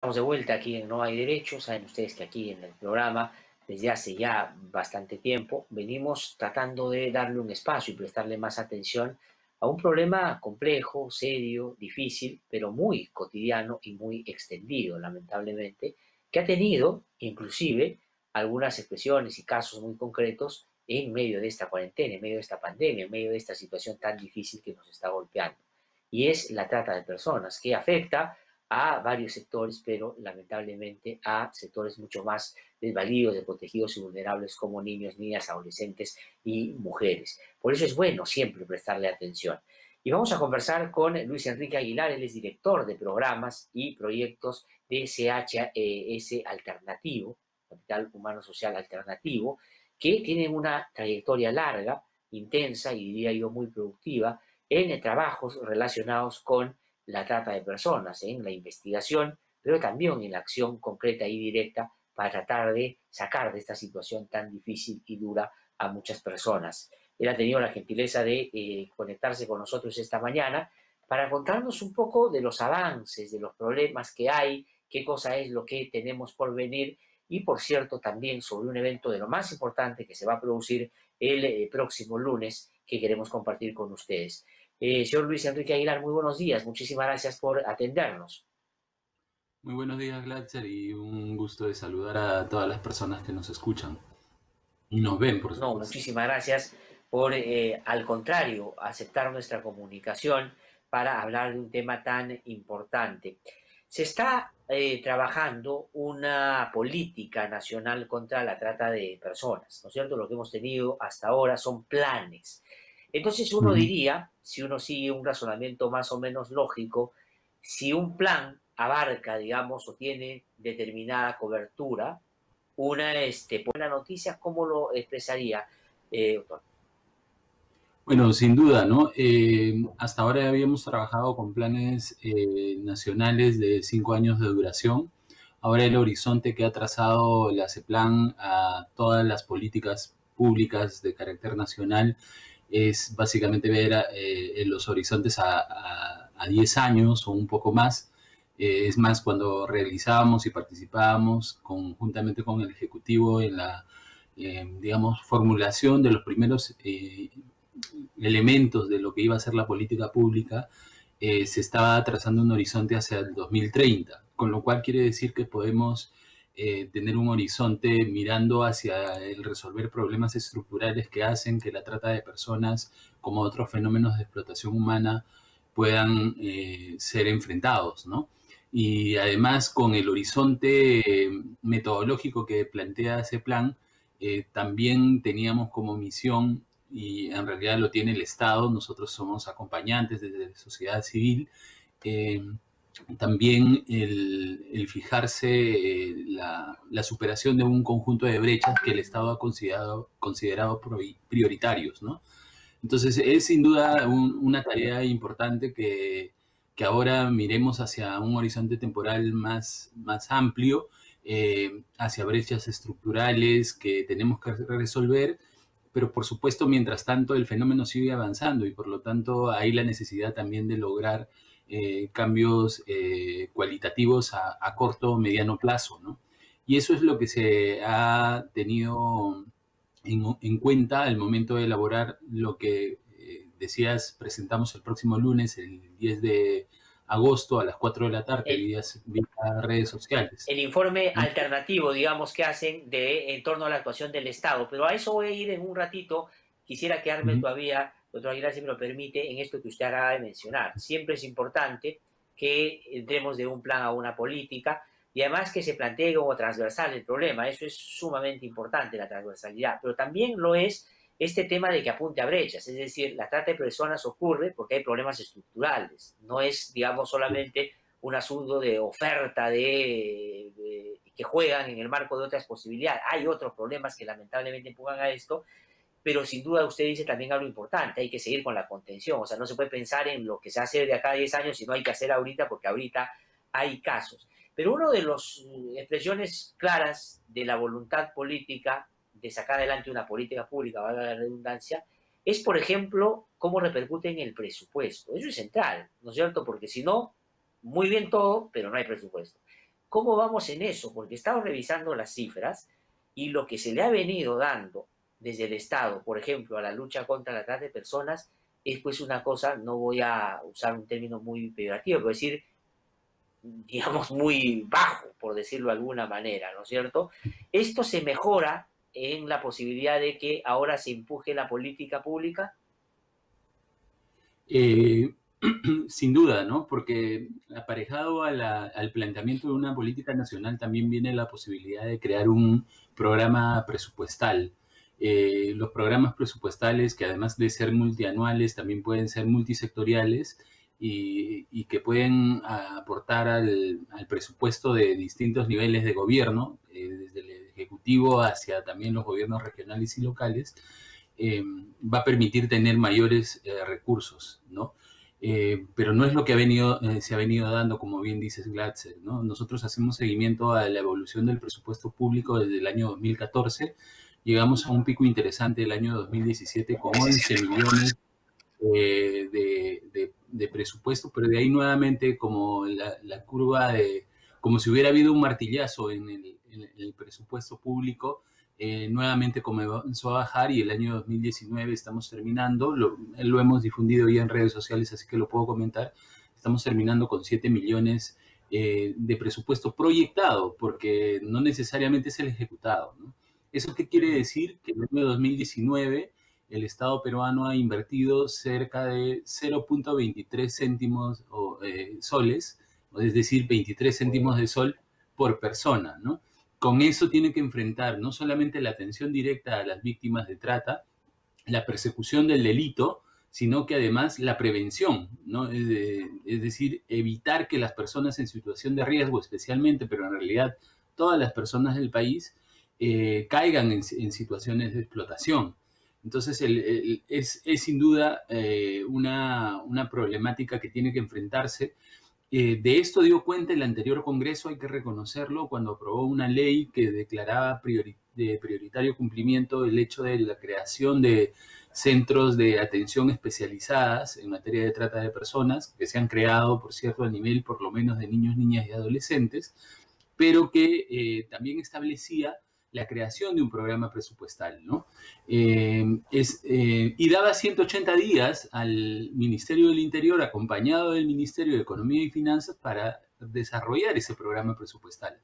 Estamos de vuelta aquí en No hay Derecho. Saben ustedes que aquí en el programa, desde hace ya bastante tiempo, venimos tratando de darle un espacio y prestarle más atención a un problema complejo, serio, difícil, pero muy cotidiano y muy extendido, lamentablemente, que ha tenido inclusive algunas expresiones y casos muy concretos en medio de esta cuarentena, en medio de esta pandemia, en medio de esta situación tan difícil que nos está golpeando. Y es la trata de personas, que afecta a varios sectores, pero lamentablemente a sectores mucho más desvalidos, desprotegidos y vulnerables como niños, niñas, adolescentes y mujeres. Por eso es bueno siempre prestarle atención. Y vamos a conversar con Luis Enrique Aguilar, él es director de programas y proyectos de CHS Alternativo, Capital Humano Social Alternativo, que tienen una trayectoria larga, intensa y diría yo muy productiva en trabajos relacionados con la trata de personas, en la investigación, pero también en la acción concreta y directa para tratar de sacar de esta situación tan difícil y dura a muchas personas. Él ha tenido la gentileza de conectarse con nosotros esta mañana para contarnos un poco de los avances, de los problemas que hay, qué cosa es lo que tenemos por venir y, por cierto, también sobre un evento de lo más importante que se va a producir el próximo lunes que queremos compartir con ustedes. Señor Luis Enrique Aguilar, muy buenos días. Muchísimas gracias por atendernos. Muy buenos días, Glatzer, y un gusto de saludar a todas las personas que nos escuchan y nos ven, por No, supuesto. muchísimas gracias por, al contrario, aceptar nuestra comunicación para hablar de un tema tan importante. Se está trabajando una política nacional contra la trata de personas, ¿no es cierto? Lo que hemos tenido hasta ahora son planes. Entonces uno Ujú. diría, si uno sigue un razonamiento más o menos lógico, si un plan abarca, digamos, o tiene determinada cobertura, una buena noticia, ¿cómo lo expresaría, doctor? Bueno, sin duda, ¿no? Hasta ahora habíamos trabajado con planes nacionales de 5 años de duración. Ahora el horizonte que ha trazado la CEPLAN a todas las políticas públicas de carácter nacional es básicamente ver los horizontes a 10 años o un poco más. Es más, cuando realizábamos y participábamos conjuntamente con el Ejecutivo en la, digamos, formulación de los primeros elementos de lo que iba a ser la política pública, se estaba trazando un horizonte hacia el 2030, con lo cual quiere decir que podemos tener un horizonte mirando hacia el resolver problemas estructurales que hacen que la trata de personas, como otros fenómenos de explotación humana, puedan ser enfrentados, ¿no? Y además con el horizonte metodológico que plantea ese plan, también teníamos como misión, y en realidad lo tiene el Estado, nosotros somos acompañantes desde la sociedad civil, eh, también el fijarse la superación de un conjunto de brechas que el Estado ha considerado prioritarios, ¿no? Entonces es sin duda una tarea importante que ahora miremos hacia un horizonte temporal más amplio, hacia brechas estructurales que tenemos que resolver, pero por supuesto, mientras tanto, el fenómeno sigue avanzando y por lo tanto hay la necesidad también de lograr cambios cualitativos a corto o mediano plazo, ¿no? Y eso es lo que se ha tenido en cuenta al momento de elaborar lo que decías, presentamos el próximo lunes, el 10 de agosto a las 4 de la tarde, El, vía redes sociales. el informe ¿No? alternativo, digamos, que hacen en torno a la actuación del Estado, pero a eso voy a ir en un ratito. Quisiera quedarme Ujú. todavía, doctor Aguilar, si me lo permite, en esto que usted acaba de mencionar. Siempre es importante que entremos de un plan a una política y además que se plantee como transversal el problema. Eso es sumamente importante, la transversalidad, pero también lo es este tema de que apunte a brechas, es decir, la trata de personas ocurre porque hay problemas estructurales, no es, digamos, solamente un asunto de oferta que juegan en el marco de otras posibilidades. Hay otros problemas que lamentablemente empujan a esto, pero sin duda usted dice también algo importante, hay que seguir con la contención, o sea, no se puede pensar en lo que se hace de acá a 10 años, sino hay que hacer ahorita porque ahorita hay casos. Pero una de las expresiones claras de la voluntad política de sacar adelante una política pública, valga la redundancia, es, por ejemplo, cómo repercute en el presupuesto. Eso es central, ¿no es cierto? Porque si no, muy bien todo, pero no hay presupuesto. ¿Cómo vamos en eso? Porque estamos revisando las cifras y lo que se le ha venido dando desde el Estado, por ejemplo, a la lucha contra la trata de personas, es pues una cosa, no voy a usar un término muy peyorativo, pero decir, digamos, muy bajo, por decirlo de alguna manera, ¿no es cierto? Esto se mejora en la posibilidad de que ahora se empuje la política pública. Eh, Sin duda, ¿no? Porque aparejado al planteamiento de una política nacional también viene la posibilidad de crear un programa presupuestal. Los programas presupuestales, que además de ser multianuales, también pueden ser multisectoriales y que pueden aportar al presupuesto de distintos niveles de gobierno, desde el Ejecutivo hacia también los gobiernos regionales y locales, va a permitir tener mayores recursos, ¿no? Pero no es lo que se ha venido dando, como bien dices, Glatzer, ¿no? Nosotros hacemos seguimiento a la evolución del presupuesto público desde el año 2014. Llegamos a un pico interesante el año 2017 con 11 millones de presupuesto, pero de ahí nuevamente como la curva como si hubiera habido un martillazo en el presupuesto público, nuevamente comenzó a bajar y el año 2019 estamos terminando, lo hemos difundido ya en redes sociales, así que lo puedo comentar, estamos terminando con 7 millones de presupuesto proyectado, porque no necesariamente es el ejecutado, ¿no? ¿Eso qué quiere decir? Que en el año 2019 el Estado peruano ha invertido cerca de 0.23 céntimos soles, es decir, 23 céntimos de sol por persona, ¿no? Con eso tiene que enfrentar no solamente la atención directa a las víctimas de trata, la persecución del delito, sino que además la prevención, ¿no? Es decir, evitar que las personas en situación de riesgo, especialmente, pero en realidad todas las personas del país, caigan en situaciones de explotación. Entonces, es sin duda una problemática que tiene que enfrentarse. De esto dio cuenta el anterior Congreso, hay que reconocerlo, cuando aprobó una ley que declaraba de prioritario cumplimiento el hecho de la creación de centros de atención especializadas en materia de trata de personas, que se han creado, por cierto, a nivel por lo menos de niños, niñas y adolescentes, pero que también establecía la creación de un programa presupuestal, ¿no? Y daba 180 días al Ministerio del Interior, acompañado del Ministerio de Economía y Finanzas, para desarrollar ese programa presupuestal.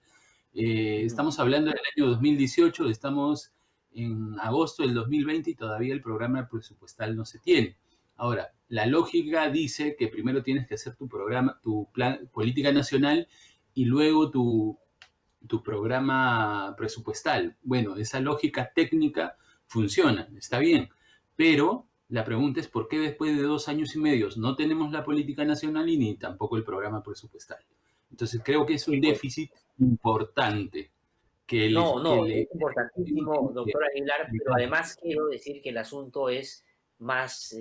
Estamos hablando del año 2018, estamos en agosto del 2020 y todavía el programa presupuestal no se tiene. Ahora, la lógica dice que primero tienes que hacer tu programa, tu plan, política nacional y luego tu programa presupuestal. Bueno, esa lógica técnica funciona, está bien, pero la pregunta es por qué después de 2 años y medio no tenemos la política nacional y ni tampoco el programa presupuestal. Entonces creo que es un déficit importante No, es importantísimo, doctor Aguilar, pero además quiero decir que el asunto es más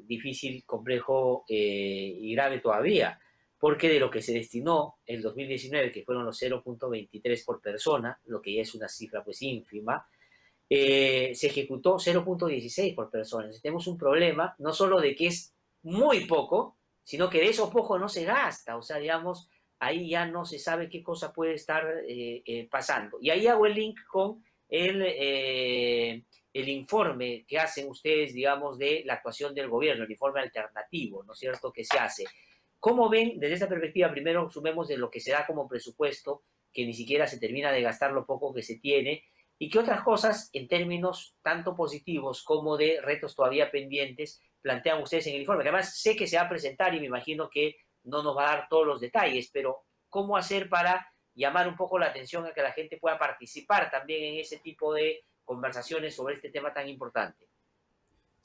difícil, complejo y grave todavía, porque de lo que se destinó el 2019, que fueron los 0.23 por persona, lo que ya es una cifra pues ínfima, se ejecutó 0.16 por persona. Entonces, tenemos un problema, no solo de que es muy poco, sino que de eso poco no se gasta, o sea, digamos, ahí ya no se sabe qué cosa puede estar pasando. Y ahí hago el link con el informe que hacen ustedes, digamos, de la actuación del gobierno, el informe alternativo, ¿no es cierto?, que se hace. ¿Cómo ven desde esa perspectiva? Primero, sumemos de lo que se da como presupuesto, que ni siquiera se termina de gastar lo poco que se tiene, y qué otras cosas, en términos tanto positivos como de retos todavía pendientes, plantean ustedes en el informe. Además, sé que se va a presentar y me imagino que no nos va a dar todos los detalles, pero ¿cómo hacer para llamar un poco la atención a que la gente pueda participar también en ese tipo de conversaciones sobre este tema tan importante?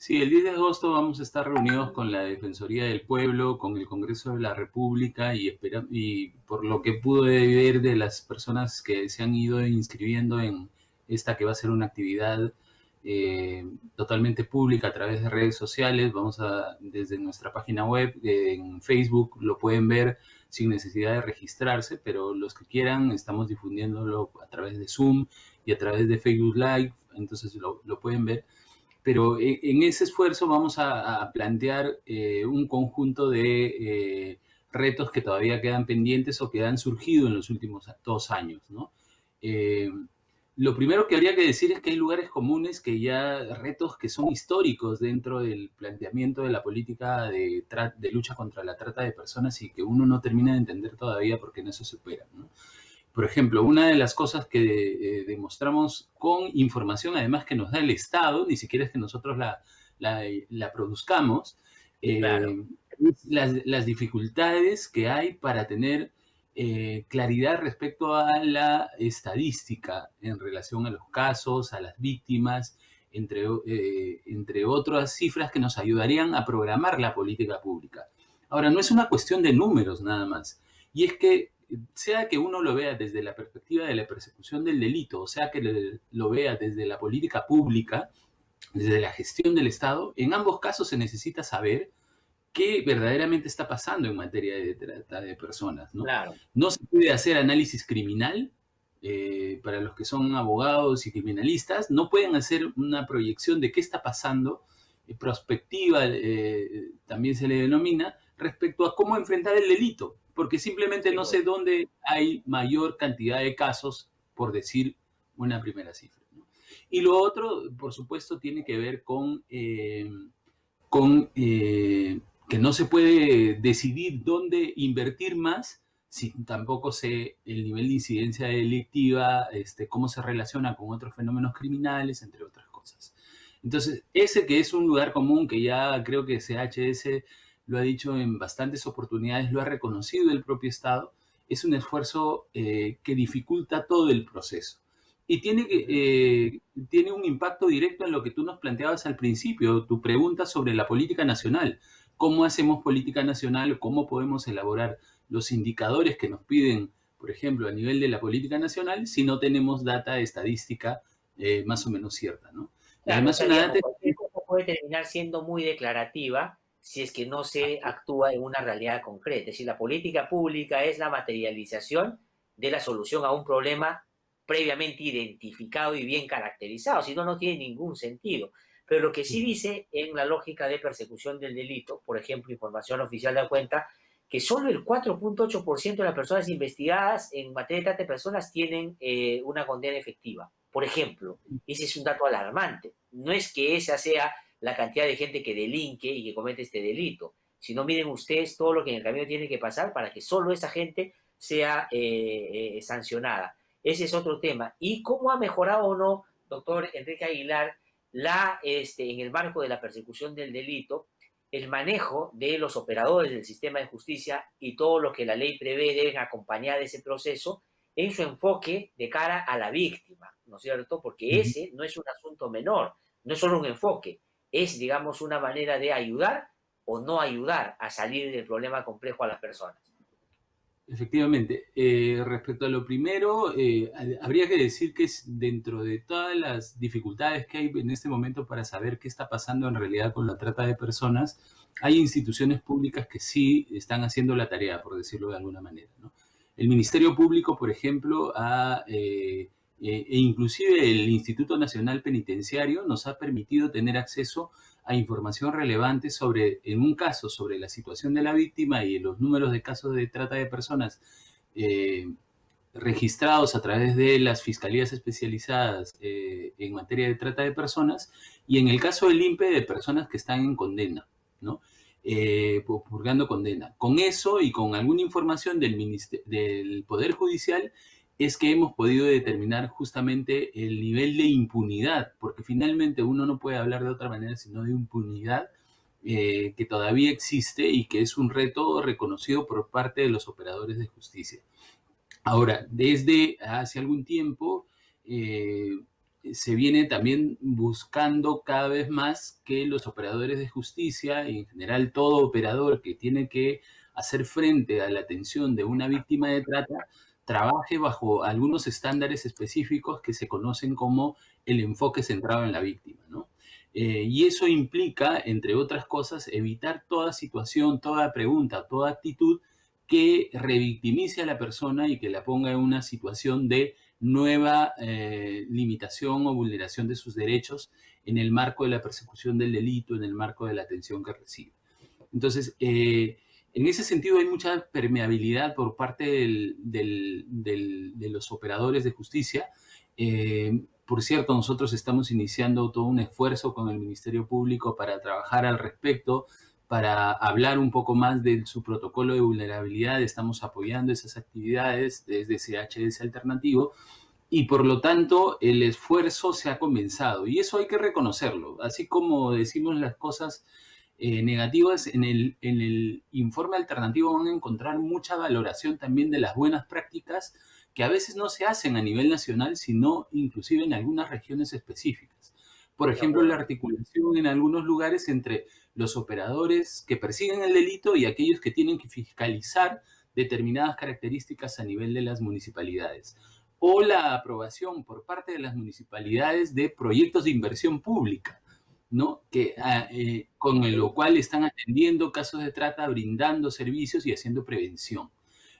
Sí, el 10 de agosto vamos a estar reunidos con la Defensoría del Pueblo, con el Congreso de la República y por lo que pude ver de las personas que se han ido inscribiendo en esta que va a ser una actividad totalmente pública a través de redes sociales, desde nuestra página web, en Facebook, lo pueden ver sin necesidad de registrarse, pero los que quieran estamos difundiéndolo a través de Zoom y a través de Facebook Live, entonces lo pueden ver. Pero en ese esfuerzo vamos a plantear un conjunto de retos que todavía quedan pendientes o que han surgido en los últimos 2 años, ¿no? Lo primero que habría que decir es que hay lugares comunes retos que son históricos dentro del planteamiento de la política de lucha contra la trata de personas y que uno no termina de entender todavía por qué no se superan, ¿no? Por ejemplo, una de las cosas que demostramos con información, además que nos da el Estado, ni siquiera es que nosotros la produzcamos, Claro, las dificultades que hay para tener claridad respecto a la estadística en relación a los casos, a las víctimas, entre otras cifras que nos ayudarían a programar la política pública. Ahora, no es una cuestión de números nada más, y es que sea que uno lo vea desde la perspectiva de la persecución del delito, o sea que lo vea desde la política pública, desde la gestión del Estado, en ambos casos se necesita saber qué verdaderamente está pasando en materia de trata de personas, ¿no? claro. No se puede hacer análisis criminal, para los que son abogados y criminalistas, no pueden hacer una proyección de qué está pasando, prospectiva, también se le denomina, respecto a cómo enfrentar el delito, porque simplemente Sí, no pues. sé dónde hay mayor cantidad de casos, por decir una primera cifra, ¿no? Y lo otro, por supuesto, tiene que ver con que no se puede decidir dónde invertir más si tampoco sé el nivel de incidencia delictiva, cómo se relaciona con otros fenómenos criminales, entre otras cosas. Entonces, ese que es un lugar común que ya creo que CHS lo ha dicho en bastantes oportunidades, lo ha reconocido el propio Estado, es un esfuerzo que dificulta todo el proceso. Y Ujú. tiene un impacto directo en lo que tú nos planteabas al principio, tu pregunta sobre la política nacional. ¿Cómo hacemos política nacional? ¿Cómo podemos elaborar los indicadores que nos piden, por ejemplo, a nivel de la política nacional, si no tenemos data estadística más o menos cierta, ¿no? Y Claro, o además sea, una digamos, data... cualquier cosa puede terminar siendo muy declarativa si es que no se actúa en una realidad concreta. Es decir, la política pública es la materialización de la solución a un problema previamente identificado y bien caracterizado, si no, no tiene ningún sentido. Pero lo que sí dice en la lógica de persecución del delito, por ejemplo, información oficial da cuenta que solo el 4,8% de las personas investigadas en materia de trata de personas tienen una condena efectiva. Por ejemplo, ese es un dato alarmante. No es que esa sea la cantidad de gente que delinque y que comete este delito, sino miren ustedes todo lo que en el camino tiene que pasar para que solo esa gente sea sancionada. Ese es otro tema. ¿Y cómo ha mejorado o no, doctor Enrique Aguilar, en el marco de la persecución del delito, el manejo de los operadores del sistema de justicia y todo lo que la ley prevé deben acompañar ese proceso en su enfoque de cara a la víctima, ¿no es cierto? Porque Ujú. ese no es un asunto menor, no es solo un enfoque, es, digamos, una manera de ayudar o no ayudar a salir del problema complejo a las personas. Efectivamente. Respecto a lo primero, habría que decir que es dentro de todas las dificultades que hay en este momento para saber qué está pasando en realidad con la trata de personas, hay instituciones públicas que sí están haciendo la tarea, por decirlo de alguna manera, ¿no? El Ministerio Público, por ejemplo, e inclusive el Instituto Nacional Penitenciario nos ha permitido tener acceso a información relevante sobre, en un caso, sobre la situación de la víctima y los números de casos de trata de personas eh, registrados a través de las fiscalías especializadas en materia de trata de personas y en el caso del INPE de personas que están en condena, ¿no? Purgando condena. Con eso y con alguna información del Poder Judicial es que hemos podido determinar justamente el nivel de impunidad, porque finalmente uno no puede hablar de otra manera sino de impunidad que todavía existe y que es un reto reconocido por parte de los operadores de justicia. Ahora, desde hace algún tiempo se viene también buscando cada vez más que los operadores de justicia y en general todo operador que tiene que hacer frente a la atención de una víctima de trata trabaje bajo algunos estándares específicos que se conocen como el enfoque centrado en la víctima, ¿no? Y eso implica, entre otras cosas, evitar toda situación, toda pregunta, toda actitud que revictimice a la persona y que la ponga en una situación de nueva limitación o vulneración de sus derechos en el marco de la persecución del delito, en el marco de la atención que recibe. Entonces, En ese sentido hay mucha permeabilidad por parte de los operadores de justicia. Por cierto, nosotros estamos iniciando todo un esfuerzo con el Ministerio Público para trabajar al respecto, para hablar un poco más de su protocolo de vulnerabilidad. Estamos apoyando esas actividades desde CHS Alternativo y por lo tanto el esfuerzo se ha comenzado y eso hay que reconocerlo. Así como decimos las cosas negativas, en el informe alternativo van a encontrar mucha valoración también de las buenas prácticas que a veces no se hacen a nivel nacional, sino inclusive en algunas regiones específicas. Por ejemplo, la articulación en algunos lugares entre los operadores que persiguen el delito y aquellos que tienen que fiscalizar determinadas características a nivel de las municipalidades. O la aprobación por parte de las municipalidades de proyectos de inversión pública, ¿no? Con lo cual están atendiendo casos de trata, brindando servicios y haciendo prevención.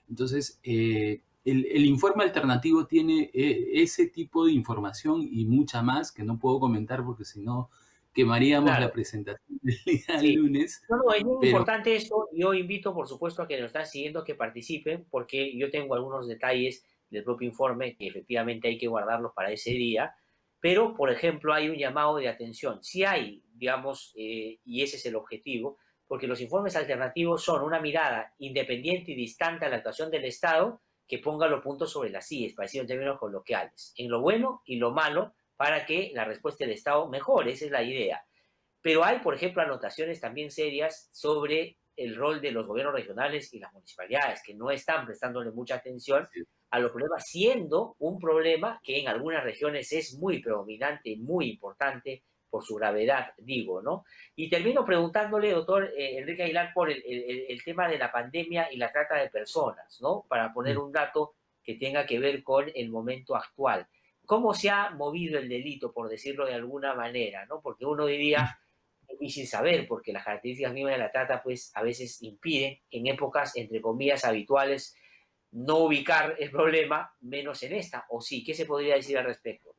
Entonces, el informe alternativo tiene ese tipo de información y mucha más que no puedo comentar porque si no quemaríamos la presentación del día lunes. No, es muy importante esto. Yo invito, por supuesto, a que nos están siguiendo que participen, porque yo tengo algunos detalles del propio informe que efectivamente hay que guardarlos para ese día. Pero, por ejemplo, hay un llamado de atención. Sí hay, digamos, y ese es el objetivo, porque los informes alternativos son una mirada independiente y distante a la actuación del Estado que ponga los puntos sobre las sillas, para decirlo en términos coloquiales, en lo bueno y lo malo, para que la respuesta del Estado mejore. Esa es la idea. Pero hay, por ejemplo, anotaciones también serias sobre el rol de los gobiernos regionales y las municipalidades, que no están prestándole mucha atención a los problemas, siendo un problema que en algunas regiones es muy predominante, muy importante por su gravedad, digo, ¿no? Y termino preguntándole, doctor Enrique Aguilar, por el tema de la pandemia y la trata de personas, ¿no? Para poner un dato que tenga que ver con el momento actual. ¿Cómo se ha movido el delito, por decirlo de alguna manera, ¿no? Porque uno diría difícil saber, porque las características mismas de la trata, pues, a veces impiden, en épocas, entre comillas, habituales, no ubicar el problema, menos en esta. ¿O sí? ¿Qué se podría decir al respecto?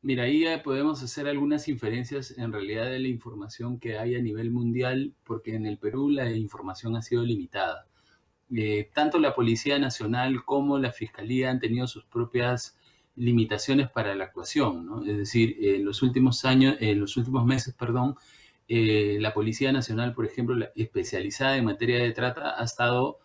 Mira, ahí ya podemos hacer algunas inferencias en realidad de la información que hay a nivel mundial, porque en el Perú la información ha sido limitada. Tanto la Policía Nacional como la Fiscalía han tenido sus propias limitaciones para la actuación, ¿no? Es decir, en los últimos meses, perdón, la Policía Nacional, por ejemplo, especializada en materia de trata, ha estado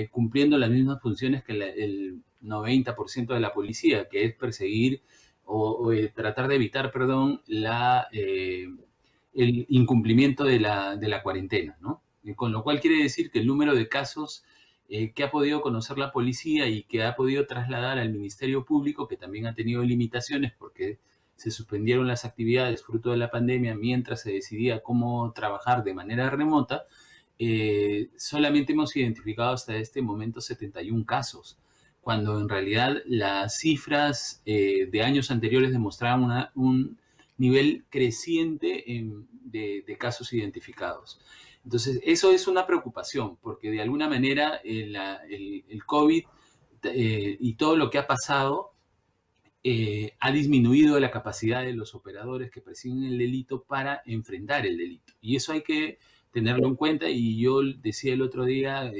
cumpliendo las mismas funciones que el 90% de la policía, que es perseguir o tratar de evitar, perdón, el incumplimiento de la cuarentena, ¿no? Con lo cual quiere decir que el número de casos que ha podido conocer la policía y que ha podido trasladar al Ministerio Público, que también ha tenido limitaciones porque se suspendieron las actividades fruto de la pandemia mientras se decidía cómo trabajar de manera remota, solamente hemos identificado hasta este momento 71 casos, cuando en realidad las cifras de años anteriores demostraban un nivel creciente de casos identificados. Entonces, eso es una preocupación, porque de alguna manera el COVID y todo lo que ha pasado ha disminuido la capacidad de los operadores que persiguen el delito para enfrentar el delito. Y eso hay que tenerlo en cuenta, y yo decía el otro día,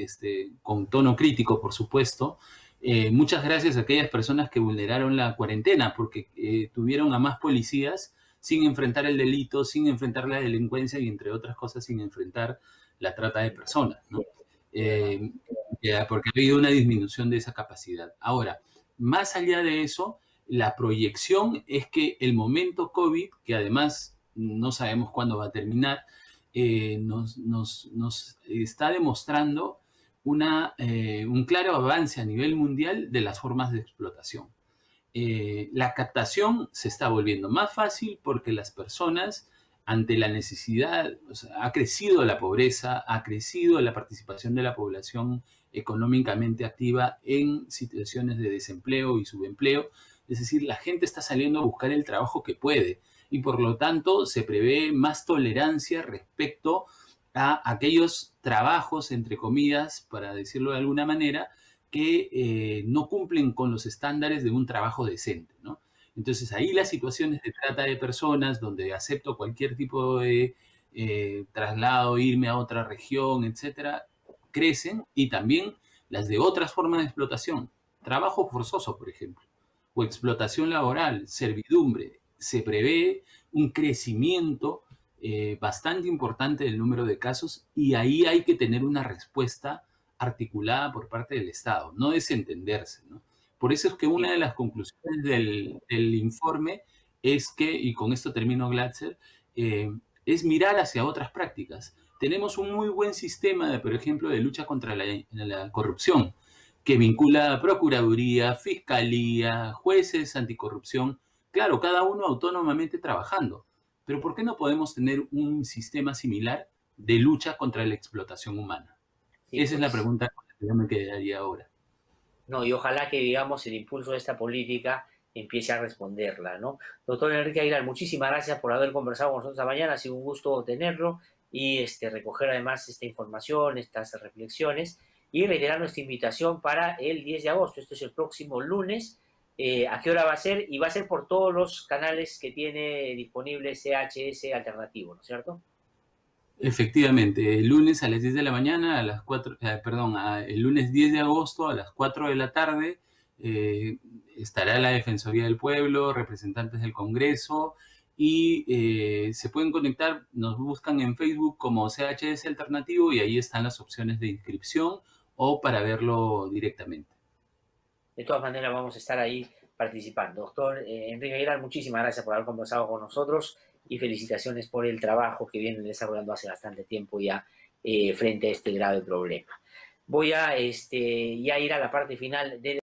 con tono crítico, por supuesto, muchas gracias a aquellas personas que vulneraron la cuarentena, porque tuvieron a más policías sin enfrentar el delito, sin enfrentar la delincuencia y, entre otras cosas, sin enfrentar la trata de personas, ¿no? Porque ha habido una disminución de esa capacidad. Ahora, más allá de eso, la proyección es que el momento COVID, que además no sabemos cuándo va a terminar, nos está demostrando un claro avance a nivel mundial de las formas de explotación. La captación se está volviendo más fácil porque las personas, ante la necesidad, o sea, ha crecido la pobreza, ha crecido la participación de la población económicamente activa en situaciones de desempleo y subempleo. Es decir, la gente está saliendo a buscar el trabajo que puede y por lo tanto se prevé más tolerancia respecto a aquellos trabajos, entre comillas, para decirlo de alguna manera, que no cumplen con los estándares de un trabajo decente, ¿no? Entonces ahí las situaciones de trata de personas, donde acepto cualquier tipo de traslado, irme a otra región, etcétera, crecen, y también las de otras formas de explotación. Trabajo forzoso, por ejemplo, o explotación laboral, servidumbre. Se prevé un crecimiento bastante importante del número de casos, y ahí hay que tener una respuesta articulada por parte del Estado, no desentenderse, ¿no? Por eso es que una de las conclusiones del informe es que, y con esto termino, Glatzer, es mirar hacia otras prácticas. Tenemos un muy buen sistema, por ejemplo, de lucha contra la corrupción, que vincula a Procuraduría, Fiscalía, jueces anticorrupción, claro, cada uno autónomamente trabajando. Pero ¿por qué no podemos tener un sistema similar de lucha contra la explotación humana? Sí, Esa es la pues. pregunta con la que yo me quedaría ahora. No, y ojalá que, digamos, el impulso de esta política empiece a responderla, ¿no? Doctor Enrique Aguilar, muchísimas gracias por haber conversado con nosotros esta mañana, ha sido un gusto tenerlo y recoger además esta información, estas reflexiones, y reiterar nuestra invitación para el 10 de agosto, esto es el próximo lunes. ¿A qué hora va a ser? Y va a ser por todos los canales que tiene disponible CHS Alternativo, ¿no es cierto? Efectivamente, el lunes a las 10 de la mañana, a las 4, perdón, el lunes 10 de agosto a las 4 de la tarde, eh, estará la Defensoría del Pueblo, representantes del Congreso, y se pueden conectar, nos buscan en Facebook como CHS Alternativo, y ahí están las opciones de inscripción o para verlo directamente. De todas maneras, vamos a estar ahí participando. Doctor Enrique Aguilar, muchísimas gracias por haber conversado con nosotros y felicitaciones por el trabajo que vienen desarrollando hace bastante tiempo ya frente a este grave problema. Voy a ya ir a la parte final de